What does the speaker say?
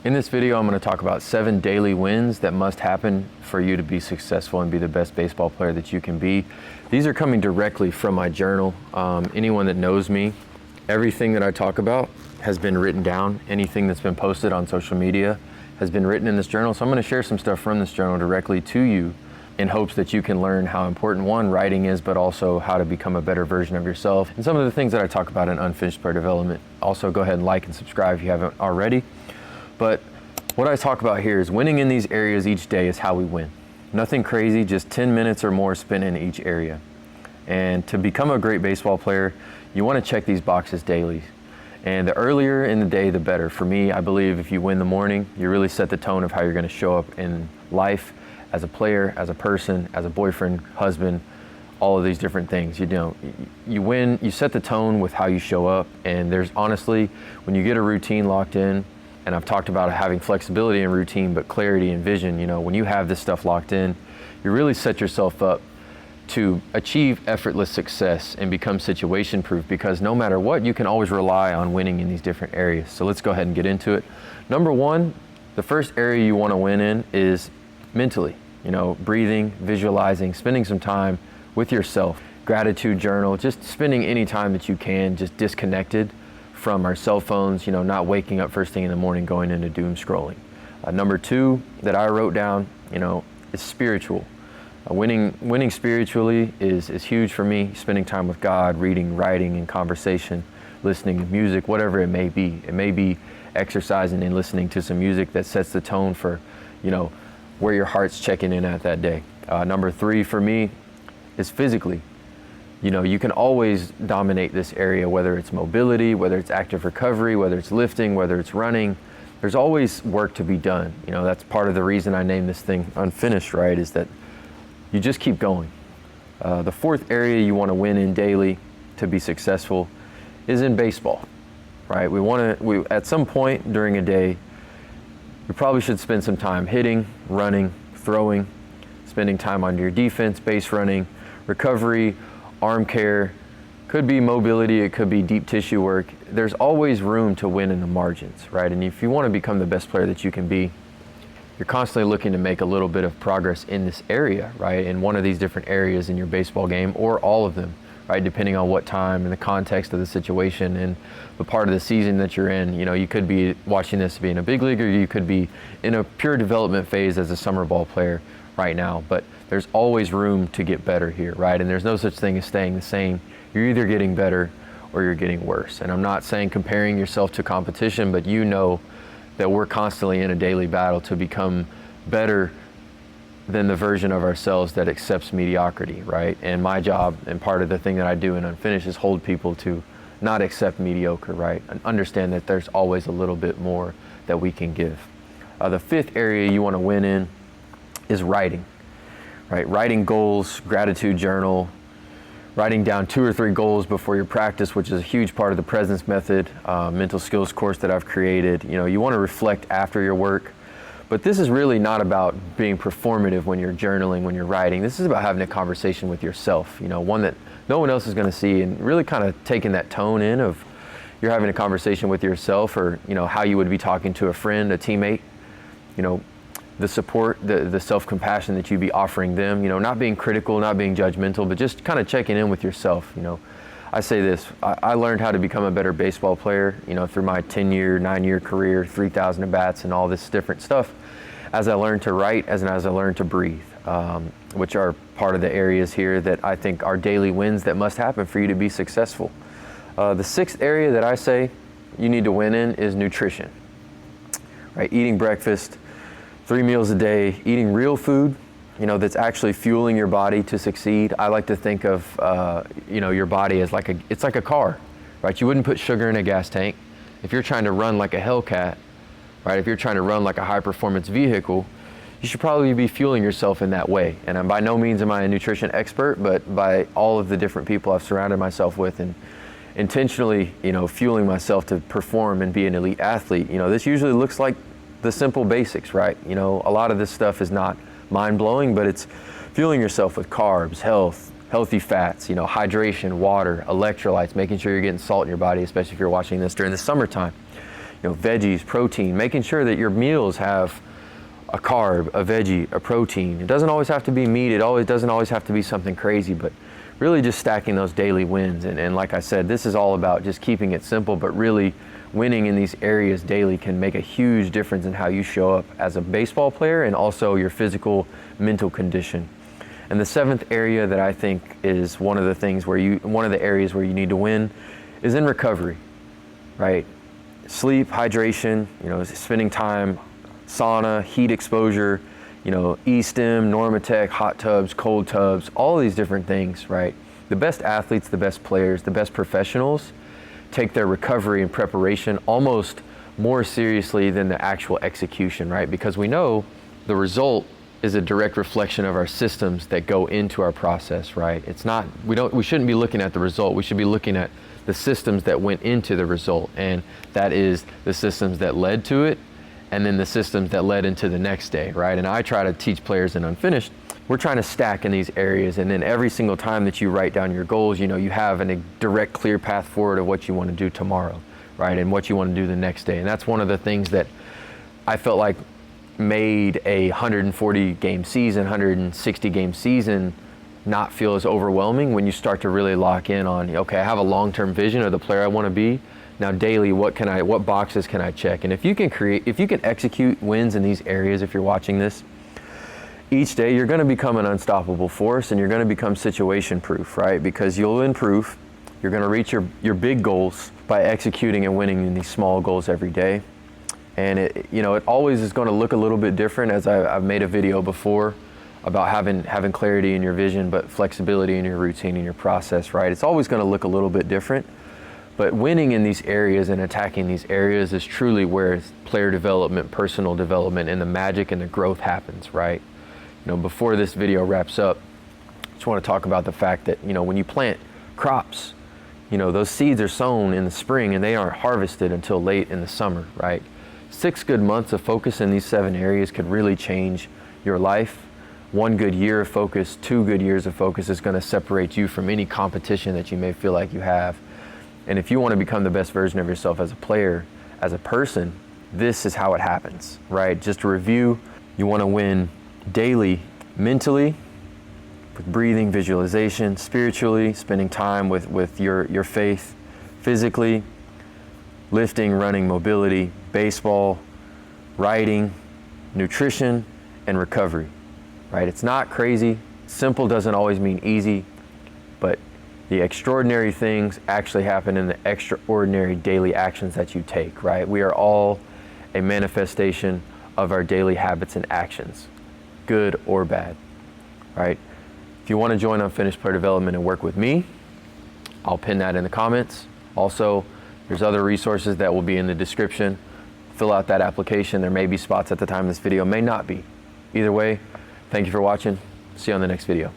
In this video, I'm going to talk about 7 daily wins that must happen for you to be successful and be the best baseball player that you can be. These are coming directly from my journal. Anyone that knows me, everything that I talk about has been written down. Anything that's been posted on social media has been written in this journal. So I'm going to share some stuff from this journal directly to you in hopes that you can learn how important, one, writing is, but also how to become a better version of yourself. And some of the things that I talk about in Unfinished Player Development. Also, go ahead and like and subscribe if you haven't already. But what I talk about here is winning in these areas each day is how we win. Nothing crazy, just 10 minutes or more spent in each area. And to become a great baseball player, you want to check these boxes daily. And the earlier in the day, the better. For me, I believe if you win the morning, you really set the tone of how you're going to show up in life as a player, as a person, as a boyfriend, husband, all of these different things. You win, you set the tone with how you show up. And there's honestly, when you get a routine locked in, and I've talked about having flexibility in routine, but clarity and vision, when you have this stuff locked in, you really set yourself up to achieve effortless success and become situation proof, because no matter what, you can always rely on winning in these different areas. So let's go ahead and get into it. Number one, the first area you want to win in is mentally, breathing, visualizing, spending some time with yourself, gratitude journal, just spending any time that you can, just disconnected from our cell phones, not waking up first thing in the morning, going into doom scrolling. Number two that I wrote down, is spiritual. Winning spiritually is huge for me. Spending time with God, reading, writing, and conversation, listening to music, whatever it may be. It may be exercising and listening to some music that sets the tone for, where your heart's checking in at that day. Number three for me is physically. You can always dominate this area, whether it's mobility, whether it's active recovery, whether it's lifting, whether it's running. There's always work to be done. That's part of the reason I named this thing Unfinished, right? Is that you just keep going. The fourth area you want to win in daily to be successful is in baseball, right? We at some point during a day, you probably should spend some time hitting, running, throwing, spending time on your defense, base running, recovery, arm care, could be mobility, it could be deep tissue work. There's always room to win in the margins, right? And if you want to become the best player that you can be, you're constantly looking to make a little bit of progress in this area, right? In one of these different areas in your baseball game, or all of them, right? Depending on what time and the context of the situation and the part of the season that you're in. You could be watching this being a big league, or you could be in a pure development phase as a summer ball player right now. But there's always room to get better here, right? And there's no such thing as staying the same. You're either getting better or you're getting worse. And I'm not saying comparing yourself to competition, but that we're constantly in a daily battle to become better than the version of ourselves that accepts mediocrity, right? And my job, and part of the thing that I do in Unfinished, is hold people to not accept mediocre, right? And understand that there's always a little bit more that we can give. The fifth area you want to win in is writing, right? Writing goals, gratitude journal, writing down 2 or 3 goals before your practice, which is a huge part of the Presence Method, mental skills course that I've created. You want to reflect after your work, but this is really not about being performative when you're journaling, when you're writing. This is about having a conversation with yourself, one that no one else is going to see, and really kind of taking that tone in of you're having a conversation with yourself, or, how you would be talking to a friend, a teammate, the support, the self-compassion that you'd be offering them, not being critical, not being judgmental, but just kind of checking in with yourself. I say this, I learned how to become a better baseball player, through my 9-year career, 3,000 at-bats and all this different stuff, as I learned to write, as I learned to breathe, which are part of the areas here that I think are daily wins that must happen for you to be successful. The sixth area that I say you need to win in is nutrition, right? Eating breakfast, 3 meals a day, eating real food, that's actually fueling your body to succeed. I like to think of, your body as it's like a car, right? You wouldn't put sugar in a gas tank. If you're trying to run like a Hellcat, right? If you're trying to run like a high performance vehicle, you should probably be fueling yourself in that way. And by no means am I a nutrition expert, but by all of the different people I've surrounded myself with and intentionally, fueling myself to perform and be an elite athlete, this usually looks like the simple basics, right? A lot of this stuff is not mind-blowing, but it's fueling yourself with carbs, healthy fats, hydration, water, electrolytes, making sure you're getting salt in your body, especially if you're watching this during the summertime. veggies, protein, making sure that your meals have a carb, a veggie, a protein. It doesn't always have to be meat. It doesn't always have to be something crazy, but really just stacking those daily wins. And like I said, this is all about just keeping it simple, but really winning in these areas daily can make a huge difference in how you show up as a baseball player and also your physical, mental condition. And the seventh area that I think is one of the areas where you need to win is in recovery, right? Sleep, hydration, spending time, sauna, heat exposure, E-stim, Normatec, hot tubs, cold tubs, all these different things, right? The best athletes, the best players, the best professionals take their recovery and preparation almost more seriously than the actual execution, right? Because we know the result is a direct reflection of our systems that go into our process, right? We shouldn't be looking at the result. We should be looking at the systems that went into the result, and that is the systems that led to it, and then the systems that led into the next day, right? And I try to teach players in Unfinished, we're trying to stack in these areas, and then every single time that you write down your goals, you have a direct, clear path forward of what you want to do tomorrow, right? And what you want to do the next day. And that's one of the things that I felt like made a 140 game season, 160 game season not feel as overwhelming when you start to really lock in on, okay, I have a long-term vision of the player I want to be. Now daily, what boxes can I check? And if you can execute wins in these areas, if you're watching this, each day you're going to become an unstoppable force, and you're going to become situation proof, right? Because you'll improve, you're going to reach your big goals by executing and winning in these small goals every day. And it always is going to look a little bit different, as I've made a video before about having clarity in your vision, but flexibility in your routine and your process, right? It's always going to look a little bit different. But winning in these areas and attacking these areas is truly where player development, personal development, and the magic and the growth happens, right? Before this video wraps up, I just want to talk about the fact that, when you plant crops, those seeds are sown in the spring and they aren't harvested until late in the summer, right? 6 good months of focus in these 7 areas could really change your life. 1 good year of focus, 2 good years of focus is going to separate you from any competition that you may feel like you have. And if you want to become the best version of yourself as a player, as a person, this is how it happens, right? Just to review, you want to win daily, mentally, with breathing, visualization, spiritually, spending time with your faith, physically, lifting, running, mobility, baseball, writing, nutrition, and recovery, right? It's not crazy. Simple doesn't always mean easy, but the extraordinary things actually happen in the extraordinary daily actions that you take, right? We are all a manifestation of our daily habits and actions, good or bad, right? If you want to join Unfinished Player Development and work with me, I'll pin that in the comments. Also, there's other resources that will be in the description. Fill out that application. There may be spots at the time this video, may not be. Either way, thank you for watching. See you on the next video.